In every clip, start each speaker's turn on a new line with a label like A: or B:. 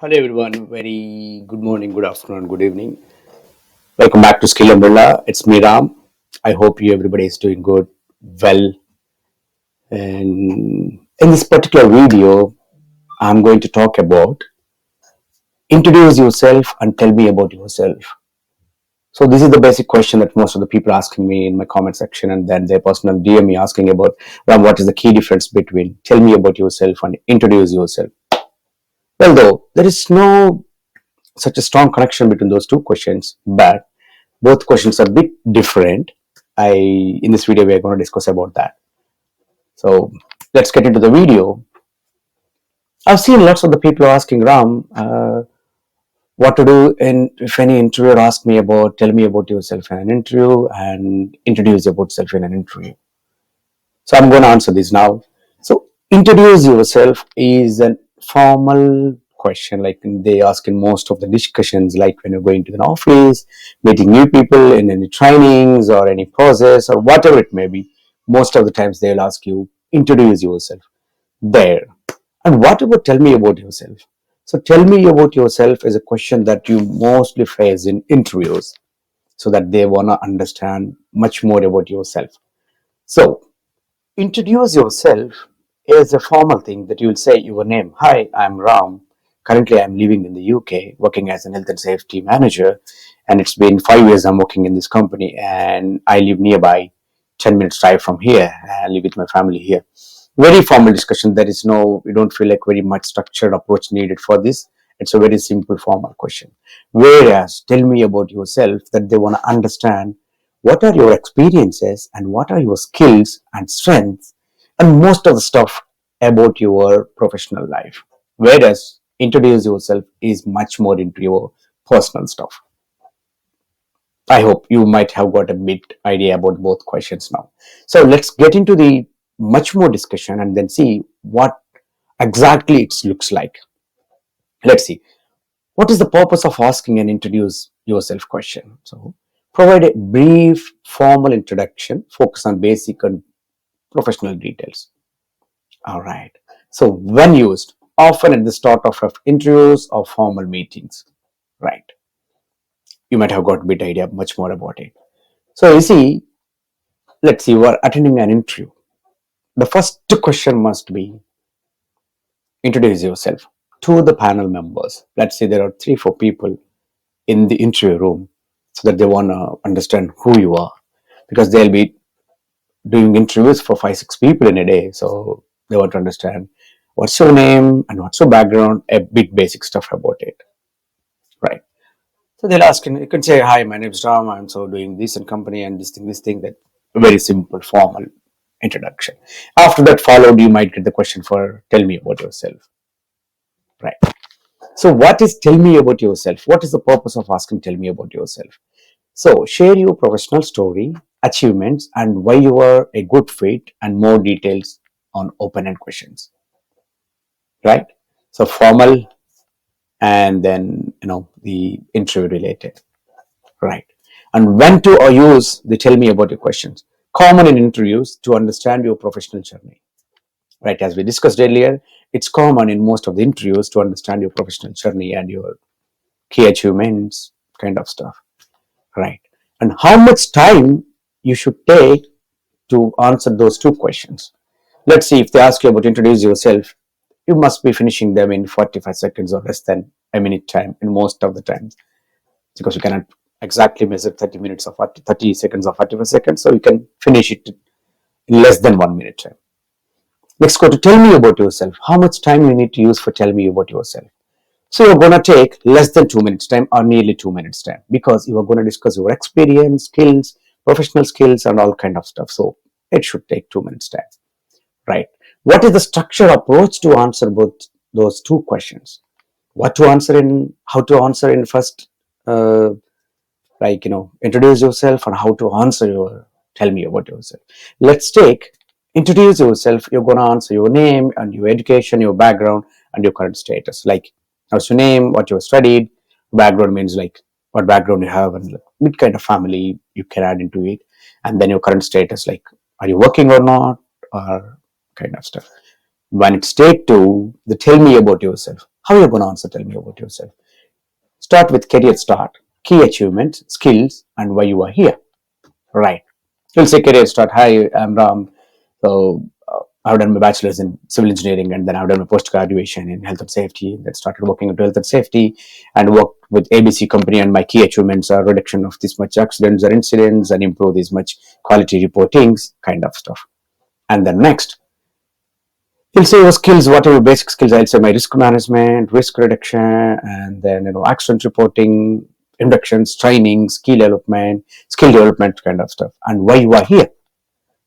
A: Hello everyone, very good morning, good afternoon, good evening. Welcome back to Skill Umbrella. It's me Ram. I hope you everybody is doing good, well. And in this particular video, I'm going to talk about introduce yourself and tell me about yourself. So this is the basic question that most of the people are asking me in my comment section, and then their personal DM me asking about Ram, what is the key difference between tell me about yourself and introduce yourself. Well, though there is no such a strong connection between those two questions, but both questions are a bit different. In this video we are going to discuss about that. So let's get into the video. I've seen lots of the people asking Ram what to do in if any interviewer asks me about tell me about yourself in an interview and introduce about yourself in an interview. So I'm going to answer this now. So introduce yourself is a formal question, like they ask in most of the discussions, like when you're going to an office, meeting new people in any trainings or any process or whatever it may be. Most of the times they'll ask you introduce yourself there. And what about tell me about yourself? So tell me about yourself is a question that you mostly face in interviews, so that they want to understand much more about yourself. So introduce yourself is a formal thing that you will say your name. Hi, I'm Ram. Currently, I'm living in the UK, working as an health and safety manager. And it's been 5 years I'm working in this company, and I live nearby, 10 minutes drive from here. I live with my family here. Very formal discussion. There is no, we don't feel like very much structured approach needed for this. It's a very simple formal question. Whereas, tell me about yourself, that they want to understand what are your experiences and what are your skills and strengths and most of the stuff about your professional life. Whereas introduce yourself is much more into your personal stuff. I hope you might have got a bit idea about both questions now. So let's get into the much more discussion and then see what exactly it looks like. Let's see. What is the purpose of asking an introduce yourself question? So provide a brief formal introduction, focus on basic and professional details. All right. So when used, often at the start of interviews or formal meetings. Right. You might have got a bit idea much more about it. So you see, let's see, you are attending an interview. The first question must be introduce yourself to the panel members. Let's say there are 3 4 people in the interview room, so that they want to understand who you are, because they'll be doing interviews for 5 6 people in a day, so they want to understand what's your name and what's your background, a bit basic stuff about it, right? So they'll ask, and you can say, hi, my name is Ram, I'm so doing this and company and this thing, that very simple formal introduction. After that followed, you might get the question for tell me about yourself, right? So what is tell me about yourself? What is the purpose of asking tell me about yourself? So share your professional story, achievements, and why you are a good fit, and more details on open-end questions, right? So formal, and then the interview related, right? And when to or use the tell me about your questions. Common in interviews to understand your professional journey, right? As we discussed earlier, it's common in most of the interviews to understand your professional journey and your key achievements, kind of stuff, right? And how much time you should take to answer those 2 questions. Let's see, if they ask you about introduce yourself, you must be finishing them in 45 seconds or less than a minute time in most of the times, because you cannot exactly measure 30 minutes or 30 seconds or 45 seconds, so you can finish it in less than 1 minute time. Let's go to tell me about yourself. How much time you need to use for tell me about yourself? So you're going to take less than 2 minutes time or nearly 2 minutes time, because you are going to discuss your experience, skills, professional skills, and all kind of stuff. So it should take 2 minutes time, right? What is the structure approach to answer both those 2 questions? What to answer in, how to answer in first, introduce yourself, and how to answer your tell me about yourself. Let's take introduce yourself. You're going to answer your name and your education, your background, and your current status. Like, what's your name, what you studied. Background means like what background you have and like, what kind of family you can add into it. And then your current status, like are you working or not, or kind of stuff. When it's take to the tell me about yourself, How are you going to answer? Tell me about yourself. Start with career start, key achievements, skills, and why you are here. Right. You'll say career start. Hi, I'm Ram. So I've done my bachelor's in civil engineering, and then I've done my post graduation in health and safety. Then started working into health and safety, and worked with ABC company. And my key achievements are reduction of this much accidents or incidents, and improve this much quality reportings, kind of stuff. And then next, you'll say your skills, whatever basic skills. I'll say my risk management, risk reduction, and then accident reporting, inductions, training, skill development, kind of stuff. And why you are here.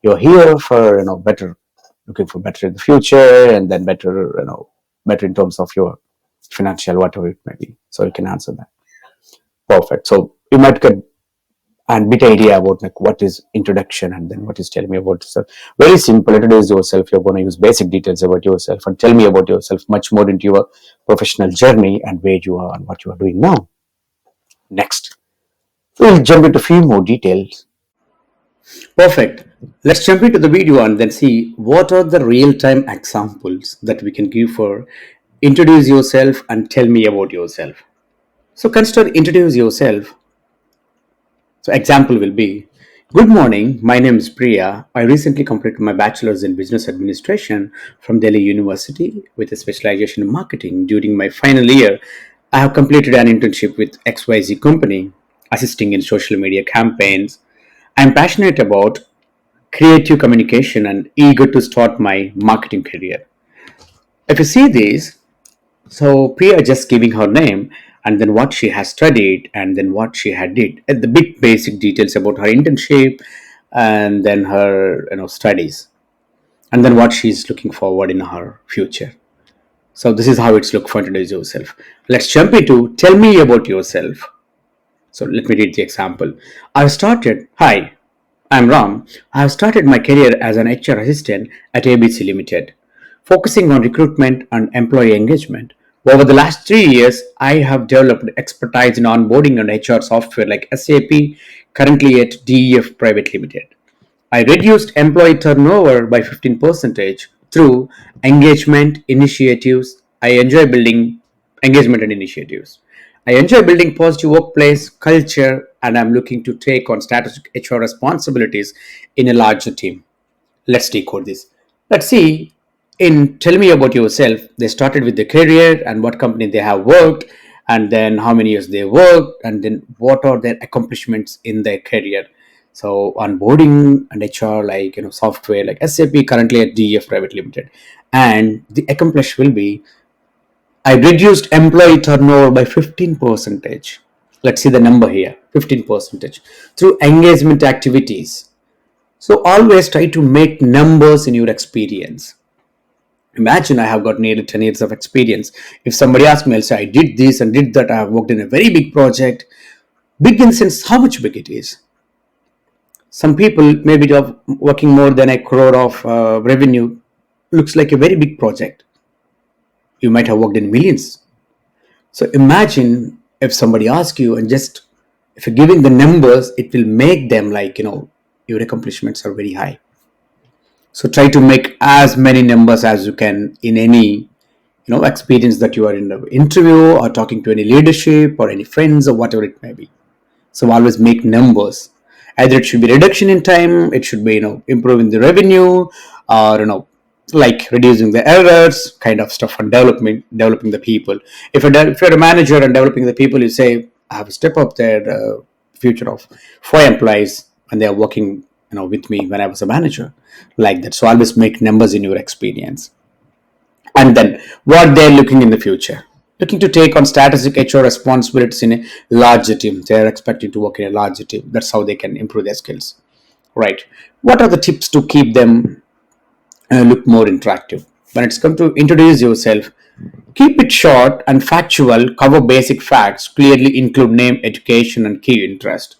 A: You're here for better, looking for better in the future, and then better, better in terms of your financial, whatever it may be. So you can answer that. Perfect. So you might get and bit idea about like what is introduction and then what is telling me about yourself. Very simple. Introduce yourself. You're going to use basic details about yourself and tell me about yourself much more into your professional journey and where you are and what you are doing now. Next, we'll jump into a few more details. Perfect. Let's jump into the video and then see what are the real-time examples that we can give for introduce yourself and tell me about yourself. So consider introduce yourself. So example will be, good morning, my name is Priya. I recently completed my bachelor's in business administration from Delhi University with a specialization in marketing. During my final year, I have completed an internship with XYZ company, assisting in social media campaigns. I'm passionate about creative communication and eager to start my marketing career. If you see this, so Priya just giving her name and then what she has studied and then what she had did, and the big basic details about her internship and then her studies and then what she's looking forward in her future. So this is how it's look for introduce yourself. Let's jump into tell me about yourself. So let me read the example. Hi, I'm Ram. I have started my career as an HR assistant at ABC Limited, focusing on recruitment and employee engagement. Over the last 3 years, I have developed expertise in onboarding and HR software like SAP, currently at DEF Private Limited. I reduced employee turnover by 15% through engagement initiatives. I enjoy building engagement and initiatives. I enjoy building positive workplace culture and I'm looking to take on strategic HR responsibilities in a larger team. Let's decode this. Let's see. In tell me about yourself, they started with the career and what company they have worked, and then how many years they worked, and then what are their accomplishments in their career. So onboarding and HR, like software like SAP, currently at DEF Private Limited, and the accomplish will be I reduced employee turnover by 15 percentage. Let's see the number here, 15 percentage through engagement activities. So always try to make numbers in your experience. Imagine I have got nearly 10 years of experience. If somebody asks me, I'll say I did this and did that. I have worked in a very big project. Big in sense, how much big it is. Some people maybe working more than a crore of revenue looks like a very big project. You might have worked in millions. So imagine if somebody asks you and just if you're giving the numbers, it will make them like, your accomplishments are very high. So try to make as many numbers as you can in any experience that you are in the interview or talking to any leadership or any friends or whatever it may be. So always make numbers. Either it should be reduction in time, it should be improving the revenue, or like reducing the errors, kind of stuff, and developing the people. If you're a manager and developing the people, you say I have to step up their future of 4 employees and they are working with me when I was a manager, like that. So always make numbers in your experience. And then what they're looking in the future, looking to take on strategic HR responsibilities in a larger team. They're expecting to work in a larger team. That's how they can improve their skills, right? What are the tips to keep them look more interactive? When it's come to introduce yourself, keep it short and factual, cover basic facts, clearly include name, education, and key interest.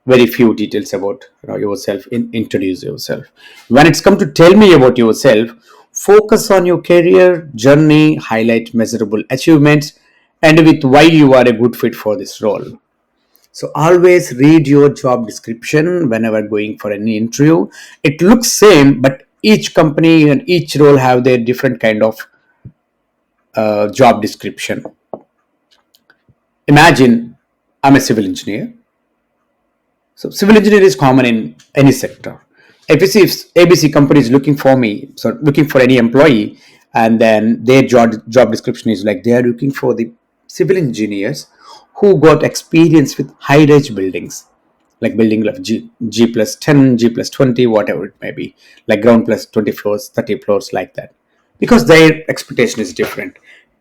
A: Very few details about yourself. Introduce yourself. When it's come to tell me about yourself, focus on your career journey, highlight measurable achievements, and with why you are a good fit for this role. So always read your job description whenever going for any interview. It looks same, but each company and each role have their different kind of job description. Imagine I'm a civil engineer. So civil engineer is common in any sector. If ABC company is looking for me, so looking for any employee, and then their job description is like they are looking for the civil engineers who got experience with high-rise buildings, like building of G plus 10, G plus 20, whatever it may be, like ground plus 20 floors, 30 floors, like that, because their expectation is different.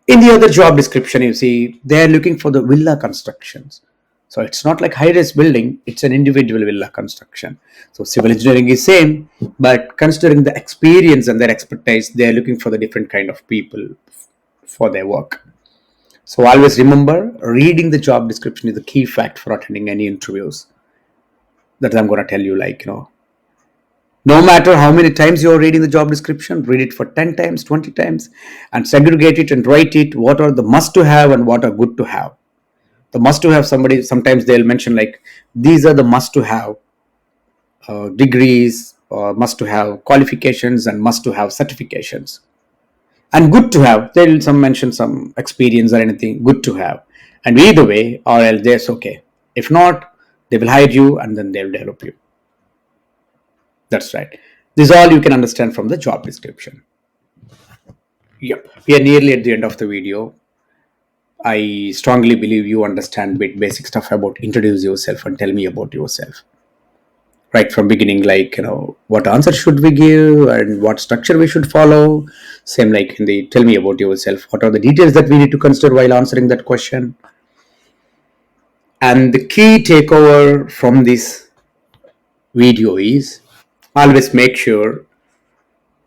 A: In the other job description, you see they're looking for the villa constructions. So it's not like high-rise building; it's an individual villa construction. So civil engineering is same, but considering the experience and their expertise, they're looking for the different kind of people for their work. So always remember, reading the job description is the key fact for attending any interviews. That I'm going to tell you, like, no matter how many times you're reading the job description, read it for 10 times, 20 times, and segregate it and write it what are the must to have and what are good to have. The must to have, somebody sometimes they'll mention like these are the must to have degrees, or must to have qualifications, and must to have certifications. And good to have, they'll some mention some experience or anything good to have. And either way, or else there's okay. If not, they will hire you and then they'll develop you. That's right. This is all you can understand from the job description. Yep. We are nearly at the end of the video. I strongly believe you understand basic stuff about introduce yourself and tell me about yourself. Right from beginning, like, what answer should we give and what structure we should follow. Same like in the tell me about yourself. What are the details that we need to consider while answering that question? And the key takeover from this video is always make sure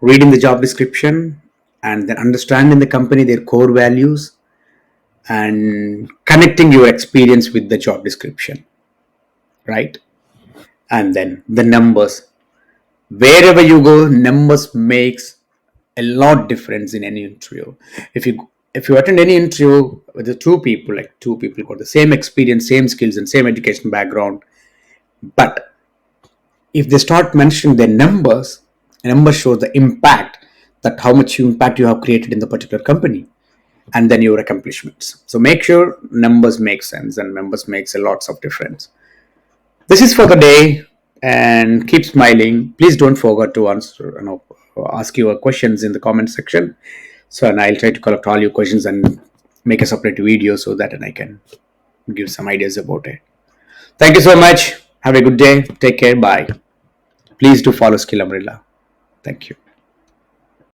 A: reading the job description and then understanding the company, their core values, and connecting your experience with the job description, right? And then the numbers. Wherever you go, numbers makes a lot difference in any interview. If you attend any interview with the two people got the same experience, same skills, and same education background, but if they start mentioning their numbers, numbers show the impact, that how much impact you have created in the particular company, and then your accomplishments. So make sure numbers make sense, and numbers makes a lots of difference. This is for the day, and keep smiling. Please don't forget to answer, ask your questions in the comment section. So, and I'll try to collect all your questions and make a separate video so that and I can give some ideas about it. Thank you so much. Have a good day. Take care. Bye. Please do follow Skill Umbrella. Thank you.